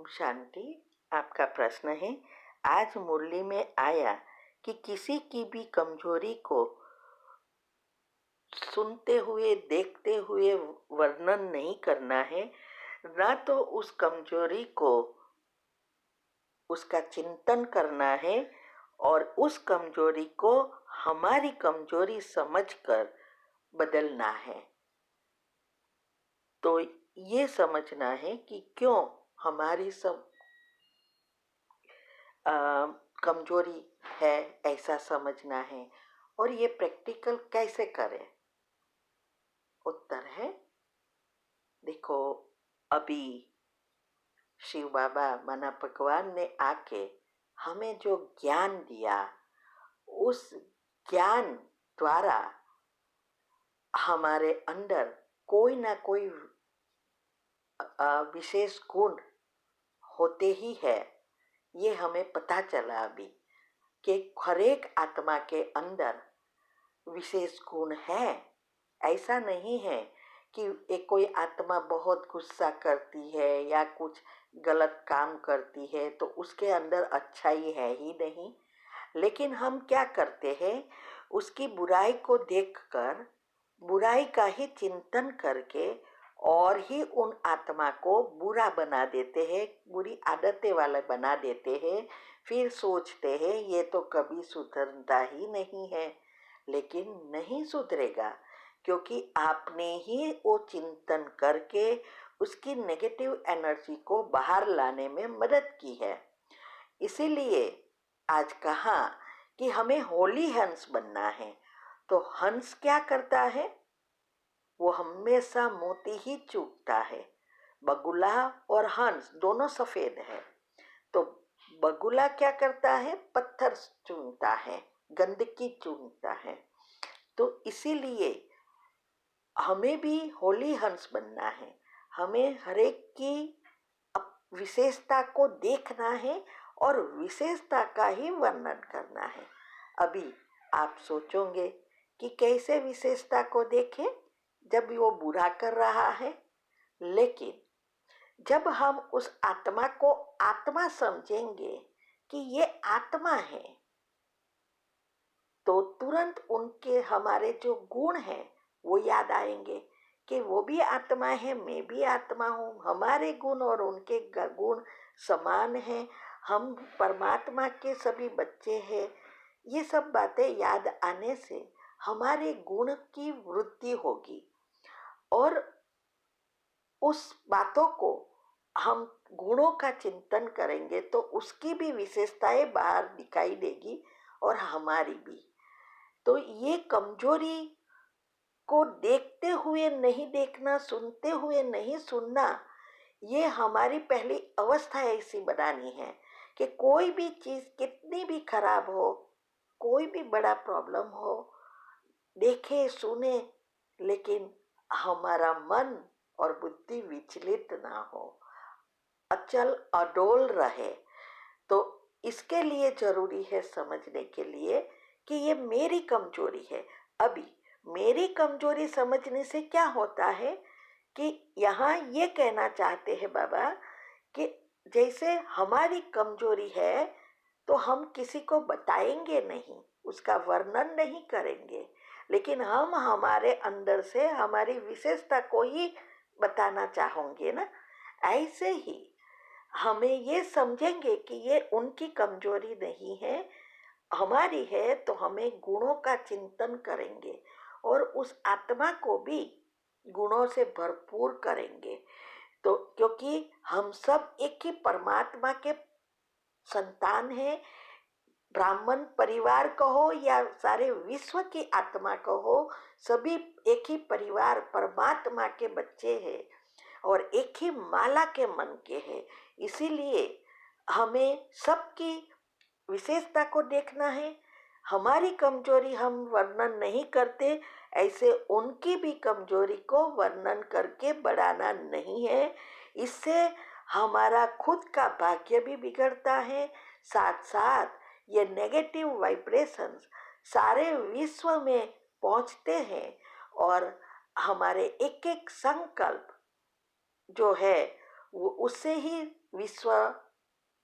ओम शांति। आपका प्रश्न है, आज मुरली में आया कि किसी की भी कमजोरी को सुनते हुए देखते हुए वर्णन नहीं करना है, ना तो उस कमजोरी को उसका चिंतन करना है और उस कमजोरी को हमारी कमजोरी समझकर बदलना है। तो ये समझना है कि क्यों हमारी सब कमजोरी है, ऐसा समझना है और ये प्रैक्टिकल कैसे करें। उत्तर है, देखो, अभी शिव बाबा माना भगवान ने आके हमें जो ज्ञान दिया, उस ज्ञान द्वारा हमारे अंदर कोई ना कोई विशेष गुण होते ही है। ये हमें पता चला अभी कि हर एक आत्मा के अंदर विशेष गुण है। ऐसा नहीं है कि एक कोई आत्मा बहुत गुस्सा करती है या कुछ गलत काम करती है तो उसके अंदर अच्छाई है ही नहीं। लेकिन हम क्या करते हैं, उसकी बुराई को देखकर बुराई का ही चिंतन करके और ही उन आत्मा को बुरा बना देते हैं, बुरी आदतें वाले बना देते हैं। फिर सोचते हैं ये तो कभी सुधरता ही नहीं है। लेकिन नहीं सुधरेगा, क्योंकि आपने ही वो चिंतन करके उसकी नेगेटिव एनर्जी को बाहर लाने में मदद की है। इसीलिए आज कहा कि हमें होली हंस बनना है। तो हंस क्या करता है, वो हमेशा मोती ही चूगता है। बगुला और हंस दोनों सफेद है। तो बगुला क्या करता है, पत्थर चूगता है, गंदगी चूगता है। तो इसीलिए हमें भी होली हंस बनना है। हमें हरेक की विशेषता को देखना है और विशेषता का ही वर्णन करना है। अभी आप सोचोगे कि कैसे विशेषता को देखें जब वो बुरा कर रहा है। लेकिन जब हम उस आत्मा को आत्मा समझेंगे कि ये आत्मा है, तो तुरंत उनके हमारे जो गुण हैं वो याद आएंगे कि वो भी आत्मा है, मैं भी आत्मा हूँ, हमारे गुण और उनके गुण समान हैं, हम परमात्मा के सभी बच्चे हैं। ये सब बातें याद आने से हमारे गुण की वृद्धि होगी और उस बातों को हम गुणों का चिंतन करेंगे तो उसकी भी विशेषताएं बाहर दिखाई देगी और हमारी भी। तो ये कमजोरी को देखते हुए नहीं देखना, सुनते हुए नहीं सुनना, ये हमारी पहली अवस्था ऐसी बनानी है कि कोई भी चीज कितनी भी खराब हो, कोई भी बड़ा प्रॉब्लम हो, देखे सुने, लेकिन हमारा मन और बुद्धि विचलित ना हो, अचल अडोल रहे। तो इसके लिए जरूरी है समझने के लिए कि ये मेरी कमजोरी है। अभी मेरी कमजोरी समझने से क्या होता है कि यहाँ ये कहना चाहते हैं बाबा कि जैसे हमारी कमजोरी है तो हम किसी को बताएंगे नहीं, उसका वर्णन नहीं करेंगे, लेकिन हम हमारे अंदर से हमारी विशेषता को ही बताना चाहेंगे ना। ऐसे ही हमें ये समझेंगे कि ये उनकी कमजोरी नहीं है, हमारी है, तो हमें गुणों का चिंतन करेंगे और उस आत्मा को भी गुणों से भरपूर करेंगे। तो क्योंकि हम सब एक ही परमात्मा के संतान हैं, ब्राह्मण परिवार कहो या सारे विश्व की आत्मा कहो, सभी एक ही परिवार परमात्मा के बच्चे हैं और एक ही माला के मन के हैं। इसीलिए हमें सबकी विशेषता को देखना है। हमारी कमजोरी हम वर्णन नहीं करते, ऐसे उनकी भी कमजोरी को वर्णन करके बढ़ाना नहीं है। इससे हमारा खुद का भाग्य भी बिगड़ता है, साथ साथ ये नेगेटिव वाइब्रेशंस सारे विश्व में पहुंचते हैं और हमारे एक एक संकल्प जो है वो उससे ही विश्व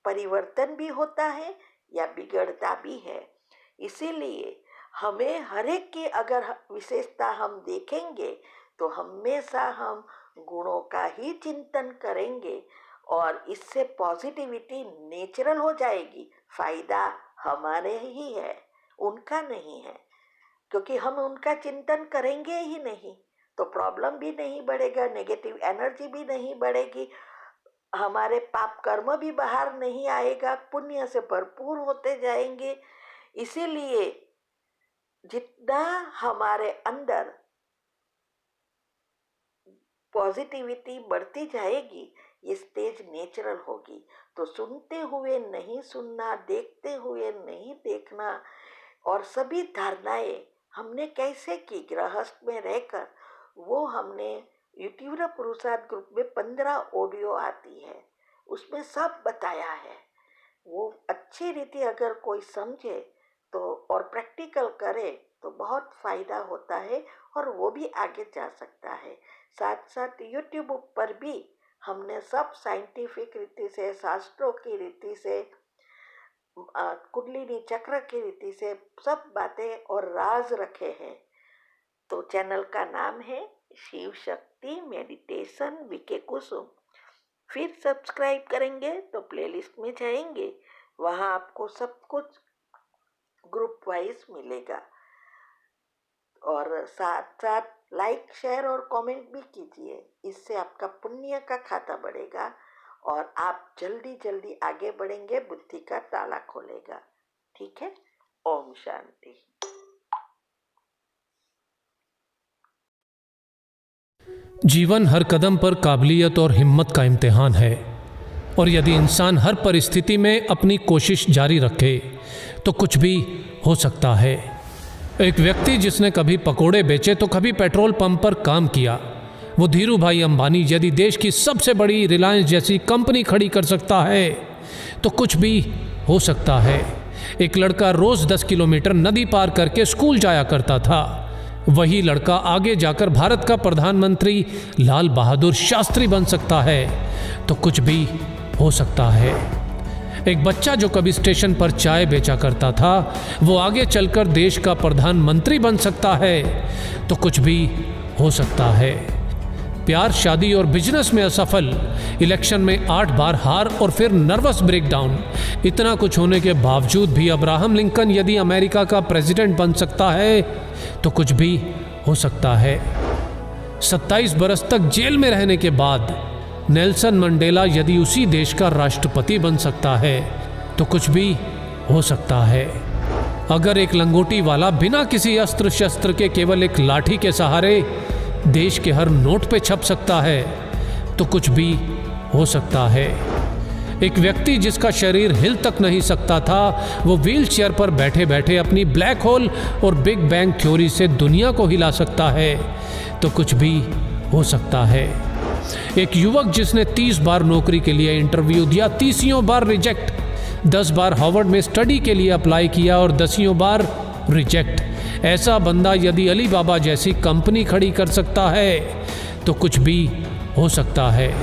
परिवर्तन भी होता है या बिगड़ता भी है। इसीलिए हमें हर एक की अगर विशेषता हम देखेंगे तो हमेशा हम गुणों का ही चिंतन करेंगे और इससे पॉजिटिविटी नेचुरल हो जाएगी। फायदा हमारे ही है, उनका नहीं है, क्योंकि हम उनका चिंतन करेंगे ही नहीं तो प्रॉब्लम भी नहीं बढ़ेगा, नेगेटिव एनर्जी भी नहीं बढ़ेगी, हमारे पाप कर्म भी बाहर नहीं आएगा, पुण्य से भरपूर होते जाएंगे। इसीलिए जितना हमारे अंदर पॉजिटिविटी बढ़ती जाएगी ये स्टेज नेचुरल होगी। तो सुनते हुए नहीं सुनना, देखते हुए नहीं देखना, और सभी धारणाएं हमने कैसे की गृहस्थ में रहकर, वो हमने यूट्यूब पुरुषार्थ ग्रुप में 15 ऑडियो आती है, उसमें सब बताया है। वो अच्छी रीति अगर कोई समझे तो और प्रैक्टिकल करे तो बहुत फ़ायदा होता है और वो भी आगे जा सकता है। साथ साथ यूट्यूब पर भी हमने सब साइंटिफिक रीति से, शास्त्रों की रीति से, कुंडलिनी चक्र की रीति से सब बातें और राज रखे हैं। तो चैनल का नाम है शिव शक्ति मेडिटेशन वीके कुसुम। फिर सब्सक्राइब करेंगे तो प्लेलिस्ट में जाएंगे, वहाँ आपको सब कुछ ग्रुप वाइज मिलेगा। और साथ साथ लाइक, शेयर और कमेंट भी कीजिए, इससे आपका पुण्य का खाता बढ़ेगा और आप जल्दी जल्दी आगे बढ़ेंगे, बुद्धि का ताला खोलेगा। ठीक है, ओम शांति। जीवन हर कदम पर काबिलियत और हिम्मत का इम्तिहान है, और यदि इंसान हर परिस्थिति में अपनी कोशिश जारी रखे तो कुछ भी हो सकता है। एक व्यक्ति जिसने कभी पकोड़े बेचे तो कभी पेट्रोल पंप पर काम किया, वो धीरू भाई अंबानी यदि देश की सबसे बड़ी रिलायंस जैसी कंपनी खड़ी कर सकता है तो कुछ भी हो सकता है। एक लड़का रोज़ 10 किलोमीटर नदी पार करके स्कूल जाया करता था, वही लड़का आगे जाकर भारत का प्रधानमंत्री लाल बहादुर शास्त्री बन सकता है। तो कुछ भी हो सकता है। एक बच्चा जो कभी स्टेशन पर चाय बेचा करता था, वो आगे चलकर देश का प्रधानमंत्री बन सकता है। तो कुछ भी हो सकता है। प्यार, शादी और बिजनेस में असफल, इलेक्शन में 8 बार हार और फिर नर्वस ब्रेकडाउन, इतना कुछ होने के बावजूद भी अब्राहम लिंकन यदि अमेरिका का प्रेसिडेंट बन सकता है तो कुछ भी हो सकता है। 27 बरस तक जेल में रहने के बाद नेल्सन मंडेला यदि उसी देश का राष्ट्रपति बन सकता है तो कुछ भी हो सकता है। अगर एक लंगोटी वाला बिना किसी अस्त्र शस्त्र के केवल एक लाठी के सहारे देश के हर नोट पे छप सकता है तो कुछ भी हो सकता है। एक व्यक्ति जिसका शरीर हिल तक नहीं सकता था, वो व्हील चेयर पर बैठे बैठे अपनी ब्लैक होल और बिग बैंग थ्योरी से दुनिया को हिला सकता है तो कुछ भी हो सकता है। एक युवक जिसने 30 बार नौकरी के लिए इंटरव्यू दिया, 30 बार रिजेक्ट, 10 बार हार्वर्ड में स्टडी के लिए अप्लाई किया और 10 बार रिजेक्ट, ऐसा बंदा यदि अली बाबा जैसी कंपनी खड़ी कर सकता है तो कुछ भी हो सकता है।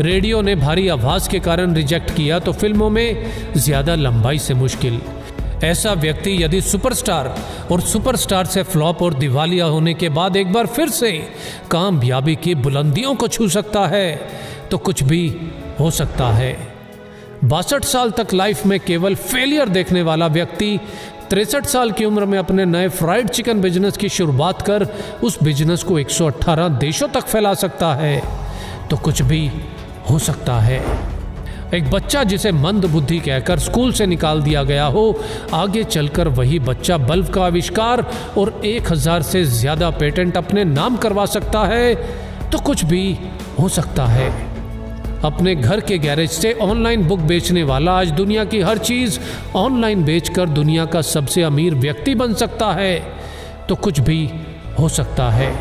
रेडियो ने भारी आवाज़ के कारण रिजेक्ट किया तो फिल्मों में ज़्यादा लंबाई से मुश्किल। ऐसा व्यक्ति यदि सुपरस्टार और सुपरस्टार से फ्लॉप और दिवालिया होने के बाद एक बार फिर से कामयाबी की बुलंदियों को छू सकता है तो कुछ भी हो सकता है। 62 साल तक लाइफ में केवल फेलियर देखने वाला व्यक्ति 63 साल की उम्र में अपने नए फ्राइड चिकन बिजनेस की शुरुआत कर उस बिजनेस को 118 देशों तक फैला सकता है तो कुछ भी हो सकता है। एक बच्चा जिसे मंद बुद्धि कहकर स्कूल से निकाल दिया गया हो, आगे चलकर वही बच्चा बल्ब का आविष्कार और 1000 से ज़्यादा पेटेंट अपने नाम करवा सकता है तो कुछ भी हो सकता है। अपने घर के गैरेज से ऑनलाइन बुक बेचने वाला आज दुनिया की हर चीज़ ऑनलाइन बेचकर दुनिया का सबसे अमीर व्यक्ति बन सकता है तो कुछ भी हो सकता है।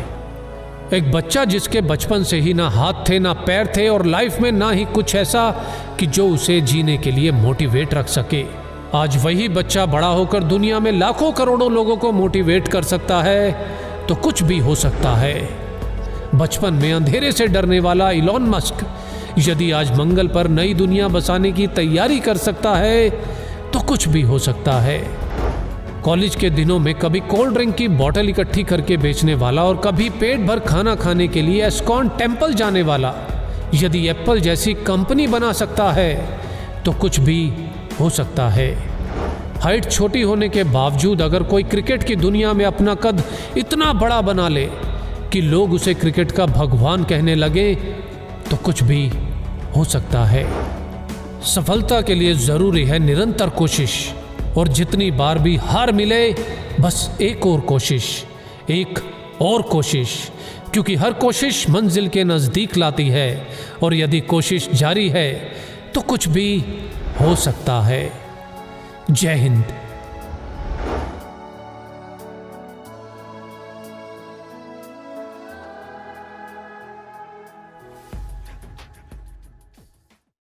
एक बच्चा जिसके बचपन से ही ना हाथ थे ना पैर थे और लाइफ में ना ही कुछ ऐसा कि जो उसे जीने के लिए मोटिवेट रख सके, आज वही बच्चा बड़ा होकर दुनिया में लाखों करोड़ों लोगों को मोटिवेट कर सकता है तो कुछ भी हो सकता है। बचपन में अंधेरे से डरने वाला इलॉन मस्क यदि आज मंगल पर नई दुनिया बसाने की तैयारी कर सकता है तो कुछ भी हो सकता है। कॉलेज के दिनों में कभी कोल्ड ड्रिंक की बोतल इकट्ठी करके बेचने वाला और कभी पेट भर खाना खाने के लिए एस्कॉन टेम्पल जाने वाला यदि एप्पल जैसी कंपनी बना सकता है तो कुछ भी हो सकता है। हाइट छोटी होने के बावजूद अगर कोई क्रिकेट की दुनिया में अपना कद इतना बड़ा बना ले कि लोग उसे क्रिकेट का भगवान कहने लगे तो कुछ भी हो सकता है। सफलता के लिए जरूरी है निरंतर कोशिश, और जितनी बार भी हार मिले बस एक और कोशिश, क्योंकि हर कोशिश मंजिल के नज़दीक लाती है, और यदि कोशिश जारी है तो कुछ भी हो सकता है। जय हिंद।